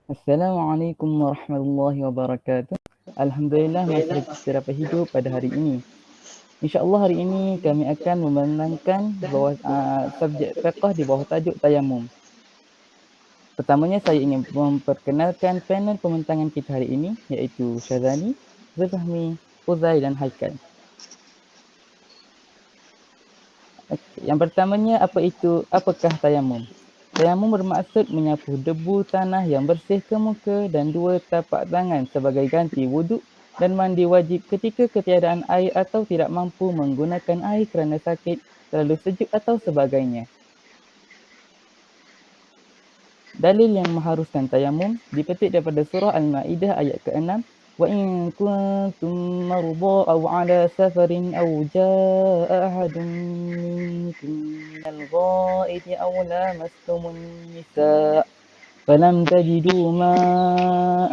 Assalamualaikum warahmatullahi wabarakatuh. Alhamdulillah masih lagi kita dapat hidup pada hari ini. InsyaAllah hari ini kami akan memandangkan subjek fiqh di bawah tajuk tayamum. Pertamanya saya ingin memperkenalkan panel pembentangan kita hari ini, iaitu Syazani, Zulfahmi, Uzai dan Haikal. Yang pertamanya, apakah tayamum? Tayamum bermaksud menyapu debu tanah yang bersih ke muka dan 2 tapak tangan sebagai ganti wuduk dan mandi wajib ketika ketiadaan air atau tidak mampu menggunakan air kerana sakit, terlalu sejuk atau sebagainya. Dalil yang mengharuskan tayamum dipetik daripada surah Al-Ma'idah ayat ke-6. وَإِن كُنتُم مَّرْضَىٰ أَوْ عَلَىٰ سَفَرٍ أَوْ جَاءَ أَحَدٌ مِّنكُم مِّنَ الْغَائِطِ أَوْ لَامَسْتُمُ النِّسَاءَ فَلَمْ تَجِدُوا مَاءً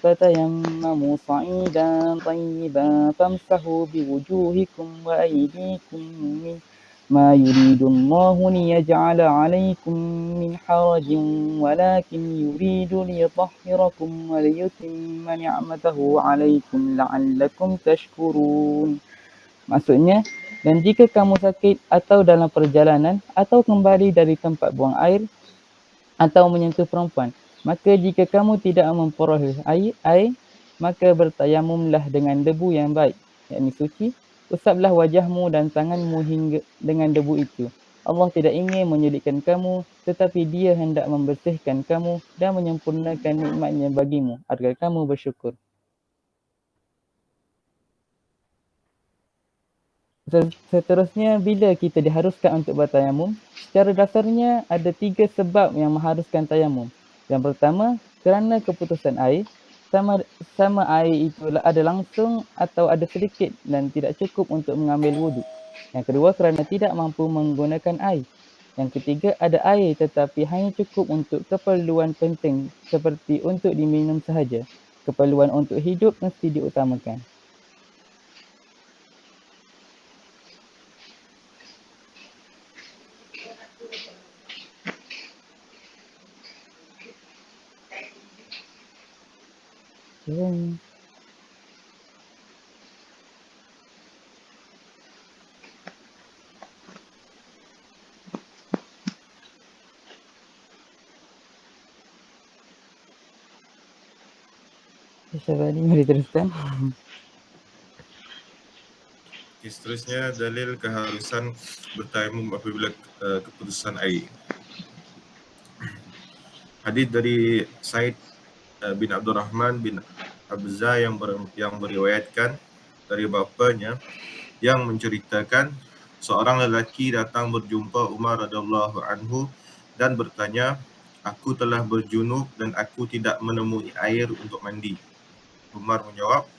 فَتَيَمَّمُوا صَعِيدًا طَيِّبًا فَامْسَحُوا بِوُجُوهِكُمْ وَأَيْدِيكُم مِّنْهُ مَا يُرِيدُ اللَّهُ لِيَجْعَلَ عَلَيْكُم مِّنْ حَرَجٍ وَلَٰكِن يُرِيدُ لِيُطَهِّرَكُمْ وَلِيُتِمَّ نِعْمَتَهُ عَلَيْكُمْ لَعَلَّكُمْ تَشْكُرُونَ. Maksudnya, dan jika kamu sakit atau dalam perjalanan atau kembali dari tempat buang air atau menyentuh perempuan, maka jika kamu tidak memperoleh air, maka bertayamumlah dengan debu yang baik, yakni suci. Usaplah wajahmu dan tanganmu hingga dengan debu itu. Allah tidak ingin menyulitkan kamu, tetapi Dia hendak membersihkan kamu dan menyempurnakan nikmat-Nya bagimu agar kamu bersyukur. Seterusnya, bila kita diharuskan untuk bertayamum, secara dasarnya ada 3 sebab yang mengharuskan tayamum. Yang pertama, kerana keputusan air, sama air itu ada langsung atau ada sedikit dan tidak cukup untuk mengambil wuduk. Yang kedua, kerana tidak mampu menggunakan air. Yang ketiga, ada air tetapi hanya cukup untuk keperluan penting seperti untuk diminum sahaja. Keperluan untuk hidup mesti diutamakan. Syazani, mari teruskan. Seterusnya, dalil keharusan bertayamum apabila keputusan air. Hadis dari Said bin Abdul Rahman bin Abza yang meriwayatkan dari bapanya yang menceritakan seorang lelaki datang berjumpa Umar radhiyallahu anhu dan bertanya, "Aku telah berjunub dan aku tidak menemui air untuk mandi." Umar menjawab,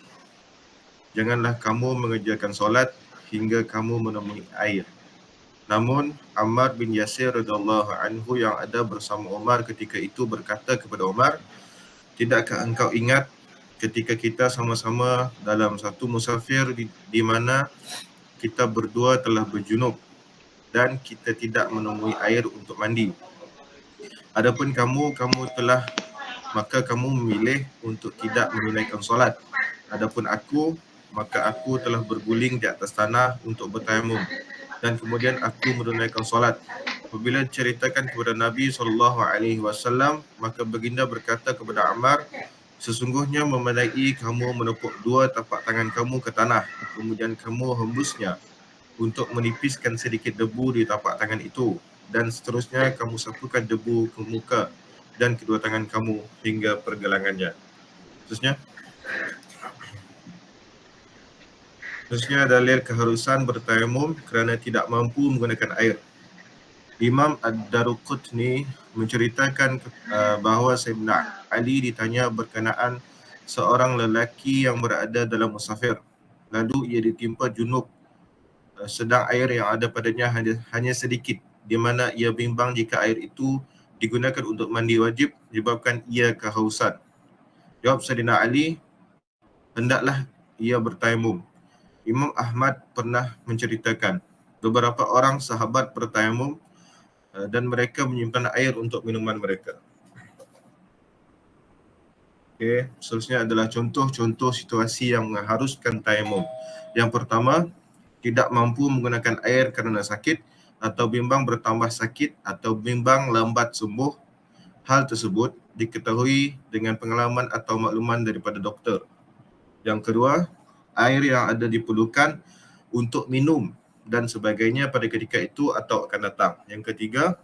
"Janganlah kamu mengerjakan solat hingga kamu menemui air." Namun Ammar bin Yasir radhiyallahu anhu yang ada bersama Umar ketika itu berkata kepada Umar, "Tidakkah engkau ingat ketika kita sama-sama dalam satu musafir di mana kita berdua telah berjunub dan kita tidak menemui air untuk mandi. Adapun kamu kamu memilih untuk tidak menunaikan solat. Adapun aku, maka aku telah berguling di atas tanah untuk bertayamum dan kemudian aku menunaikan solat." Apabila ceritakan kepada Nabi SAW, maka baginda berkata kepada Ammar, "Sesungguhnya memadai kamu menepuk 2 tapak tangan kamu ke tanah, kemudian kamu hembusnya untuk menipiskan sedikit debu di tapak tangan itu, dan seterusnya kamu sapukan debu ke muka dan kedua tangan kamu hingga pergelangannya." Seterusnya dalil keharusan bertayamum kerana tidak mampu menggunakan air. Imam Ad-Daruqutni menceritakan bahawa Sayyidina Ali ditanya berkenaan seorang lelaki yang berada dalam musafir. Lalu ia ditimpa junub, sedang air yang ada padanya hanya sedikit, di mana ia bimbang jika air itu digunakan untuk mandi wajib menyebabkan ia kehausan. Jawab Sayyidina Ali, "Hendaklah ia bertayamum." Imam Ahmad pernah menceritakan beberapa orang sahabat bertayamum dan mereka menyimpan air untuk minuman mereka. Okey, seterusnya adalah contoh-contoh situasi yang mengharuskan tayamum. Yang pertama, tidak mampu menggunakan air kerana sakit atau bimbang bertambah sakit atau bimbang lambat sembuh. Hal tersebut diketahui dengan pengalaman atau makluman daripada doktor. Yang kedua, air yang ada diperlukan untuk minum dan sebagainya pada ketika itu atau akan datang. Yang ketiga,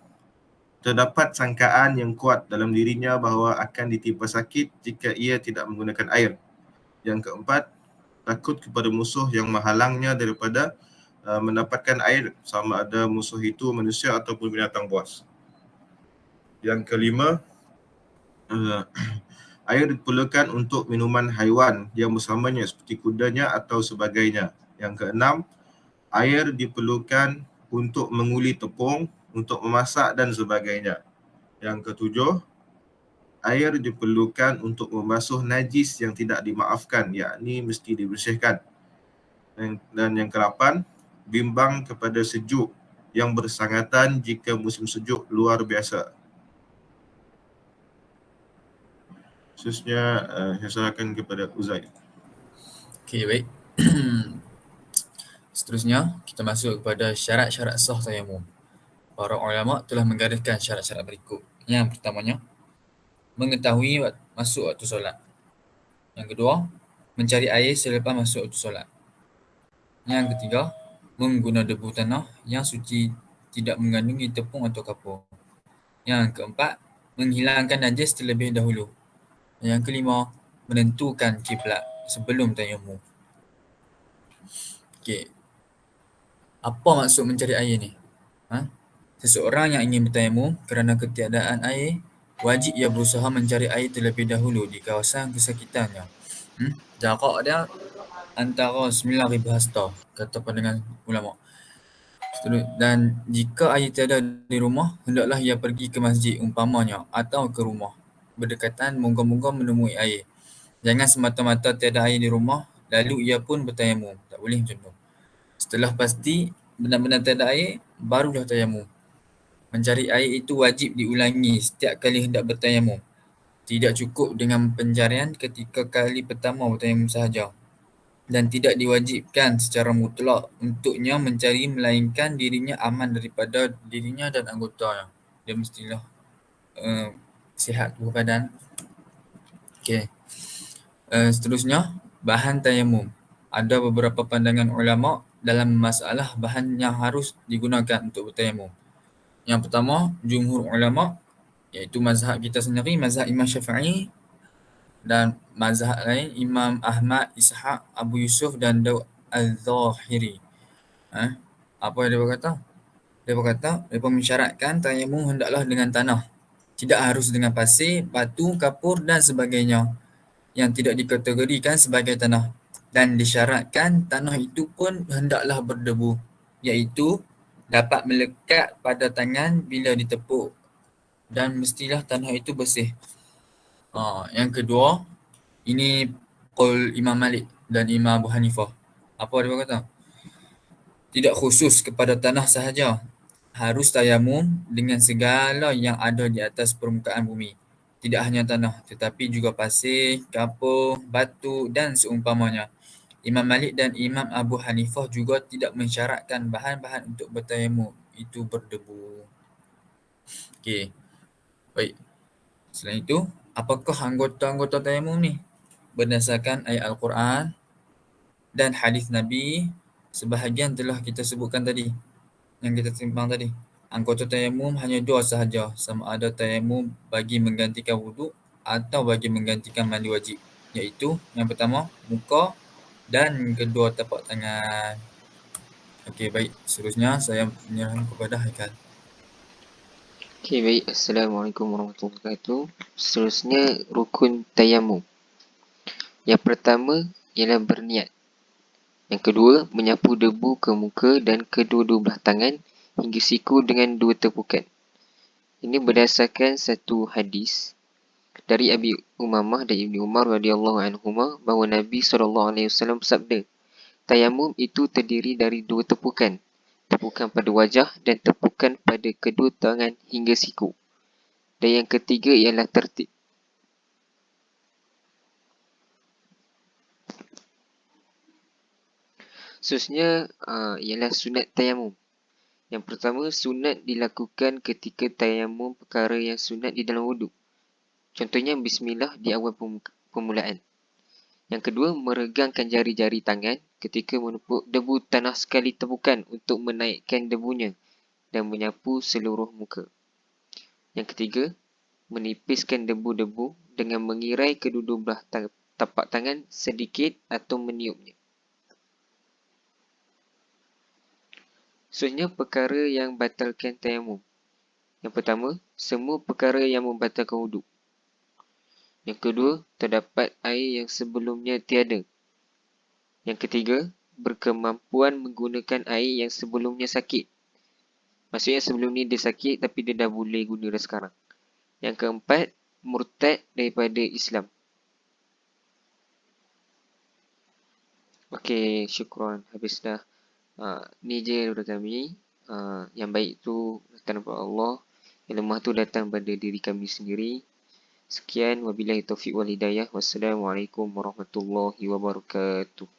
terdapat sangkaan yang kuat dalam dirinya bahawa akan ditimpa sakit jika ia tidak menggunakan air. Yang keempat, takut kepada musuh yang menghalangnya daripada mendapatkan air, sama ada musuh itu manusia ataupun binatang buas. Yang kelima, air diperlukan untuk minuman haiwan yang bersamanya seperti kudanya atau sebagainya. Yang keenam, air diperlukan untuk menguli tepung, untuk memasak dan sebagainya. Yang ketujuh, air diperlukan untuk membasuh najis yang tidak dimaafkan, yakni mesti dibersihkan. Dan yang ke-8, bimbang kepada sejuk yang bersangatan jika musim sejuk luar biasa. Seterusnya, saya serahkan kepada Uzair. Okey, baik. Seterusnya, kita masuk kepada syarat-syarat sah tayamum. Para ulama telah menggariskan syarat-syarat berikut. Yang pertamanya, mengetahui masuk waktu solat. Yang kedua, mencari air selepas masuk waktu solat. Yang ketiga, mengguna debu tanah yang suci tidak mengandungi tepung atau kapur. Yang keempat, menghilangkan najis terlebih dahulu. Yang kelima, menentukan kiblat sebelum tayamum. Okey. Apa maksud mencari air ni? Seseorang yang ingin bertayamum kerana ketiadaan air, wajib ia berusaha mencari air terlebih dahulu di kawasan kesekitarnya. Jarak dia antara 9,000 hasta, kata pandangan ulama. Dan jika air tiada di rumah, hendaklah ia pergi ke masjid umpamanya atau ke rumah berdekatan moga-moga menemui air. Jangan semata-mata tiada air di rumah, lalu ia pun bertayamum. Tak boleh macam tu. Setelah pasti benar-benar tiada air, barulah tayamum. Mencari air itu wajib diulangi setiap kali hendak bertayamum. Tidak cukup dengan pencarian ketika kali pertama bertayamum sahaja. Dan tidak diwajibkan secara mutlak untuknya mencari melainkan dirinya aman daripada dirinya dan anggotanya. Dia mestilah sihat tubuh badan. Okey. Seterusnya, bahan tayamum. Ada beberapa pandangan ulama dalam masalah bahan yang harus digunakan untuk bertayamum. Yang pertama, jumhur ulama, iaitu mazhab kita sendiri, mazhab Imam Syafi'i, dan mazhab lain Imam Ahmad, Ishaq, Abu Yusuf dan Daud Al-Zahiri. Apa yang dia berkata? Dia berkata, mereka mensyaratkan tayamum hendaklah dengan tanah. Tidak harus dengan pasir, batu, kapur dan sebagainya yang tidak dikategorikan sebagai tanah. Dan disyaratkan tanah itu pun hendaklah berdebu, iaitu dapat melekat pada tangan bila ditepuk dan mestilah tanah itu bersih. Yang kedua, ini qaul Imam Malik dan Imam Abu Hanifah. Apa dia berkata? Tidak khusus kepada tanah sahaja. Harus tayamum dengan segala yang ada di atas permukaan bumi. Tidak hanya tanah, tetapi juga pasir, kapur, batu dan seumpamanya. Imam Malik dan Imam Abu Hanifah juga tidak mensyaratkan bahan-bahan untuk bertayamum itu berdebu. Okey. Baik. Selain itu, apakah anggota-anggota tayamum ni? Berdasarkan ayat Al-Quran dan hadis Nabi, sebahagian telah kita sebutkan tadi, yang kita timbang tadi. Anggota tayamum hanya dua sahaja, sama ada tayamum bagi menggantikan wuduk atau bagi menggantikan mandi wajib, iaitu yang pertama, muka dan kedua tapak tangan. Okey, baik. Seterusnya saya menyerahkan kepada Haikal. Okey, baik. Assalamualaikum warahmatullahi wabarakatuh. Seterusnya, rukun tayamum. Yang pertama ialah berniat. Yang kedua, menyapu debu ke muka dan kedua-dua belah tangan hingga siku dengan 2 tepukan. Ini berdasarkan satu hadis dari Abi Umamah dan Ibni Umar radhiyallahu anhuma bahawa Nabi SAW bersabda, tayamum itu terdiri dari 2 tepukan. Tepukan pada wajah dan tepukan pada kedua tangan hingga siku. Dan yang ketiga ialah tertib. Seterusnya ialah sunat tayamum. Yang pertama, sunat dilakukan ketika tayamum perkara yang sunat di dalam wuduk. Contohnya bismillah di awal permulaan. Yang kedua, meregangkan jari-jari tangan ketika menumpuk debu tanah sekali tepukan untuk menaikkan debunya dan menyapu seluruh muka. Yang ketiga, menipiskan debu-debu dengan mengirai kedua belah tapak tangan sedikit atau meniupnya. Seterusnya, perkara yang batalkan tayamum. Yang pertama, semua perkara yang membatalkan wuduk. Yang kedua, terdapat air yang sebelumnya tiada. Yang ketiga, berkemampuan menggunakan air yang sebelumnya sakit. Maksudnya sebelum ni dia sakit tapi dia dah boleh guna dah sekarang. Yang keempat, murtad daripada Islam. Okey, syukran. Habis dah. Ni je daripada kami. Yang baik tu datang daripada Allah. Yang lemah tu datang pada diri kami sendiri. Sekian, wabillahi taufiq wal hidayah. Wassalamualaikum warahmatullahi wabarakatuh.